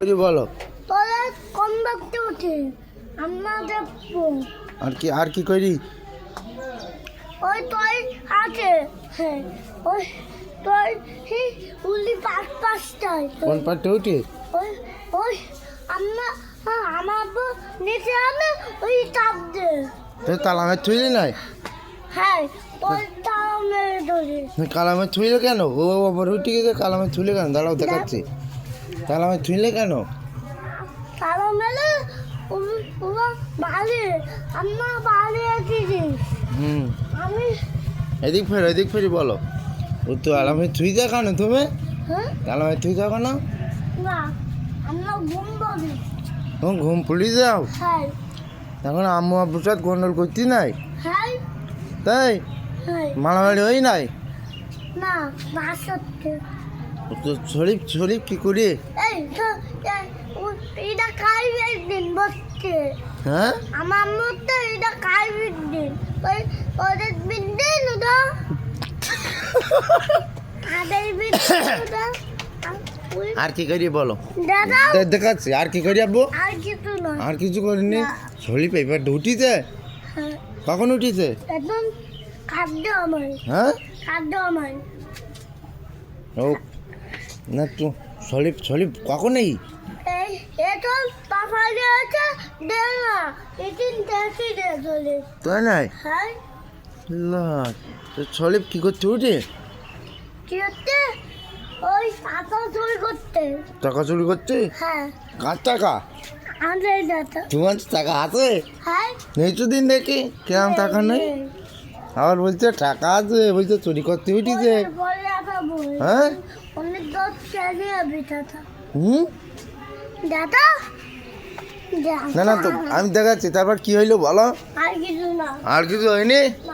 কিছু বলো। তোরা কোন বাক্যে উঠে আমরা দেখবো আর কি করি? ওই তোর আছে হ্যাঁ ওই তোর সেই উলি পাঁচটায় কোন পাটে উঠে? ওই ওই আমরা আমার নিচে আমি ওই চাপ দে তুই কালামে থুইলি নাই? হ্যাঁ ওই তাও মেরে ধরে কালামে থুইলে কেন? ও আবার উঠে গেছে, কালামে থুইলে কেন? দাঁড়াও দেখাচ্ছি। কালামে থুইলে কেন? তাও মেলে ওরা বাড়ি আমরা বাড়ি এসেছি আমি এদিক ফেরি বলো। ও তো আলামে থুই যা কেন তুমি? হ্যাঁ কালামে থুই যাও কেন? না আমরা ঘুম পাবি তুমি ঘুম পুলি যাও? হ্যাঁ এখন আম্মু আব্বুর সাথে গন্ডল করতি নাই? হ্যাঁ তাই হ্যাঁ মারামারি হই নাই? না বাসতে তো শরীফ কি করি? এই তো এটা কাইবের দিন বসছে হ্যাঁ আমার মধ্যে এটা কাইবের দিন ওই ওদের দিন ওটা তাদের দিন ওটা আর কি করি বলো? দাদা দেখাচ্ছি। আর কি করি আব্বু? আর কিছু না আর কিছু করিনি। না। শরীফ এবার উঠিছে? হ্যাঁ, কখন উঠিছে? এখন খাদ্য আমার হ্যাঁ খাদ্য আমার ও না তো শরীফ কখন নেই? এই এখন পাপা দিয়েছে দে না এদিন দেখি দে চলে তাই নাই? হ্যাঁ না তো শরীফ কি করতে উঠে? কি হচ্ছে ওই টাকা চুরি করতে টাকা চুরি করছে? হ্যাঁ কার টাকা? আমাদের দাদা তোমার টাকা আছে? হ্যাঁ নেই তো দিন দেখি কেমন টাকা নেই। আবার বলছে টাকা আছে, বলছে চুরি করতে উঠিছে। বলে দাদা বল হ্যাঁ অনেক দশ চালিয়ে যাবি দাদা হুম দাদা না তো আমি দেখাচ্ছি। তারপর কি হইলো বলো? আর কিছু না আর কিছু হয়নি? না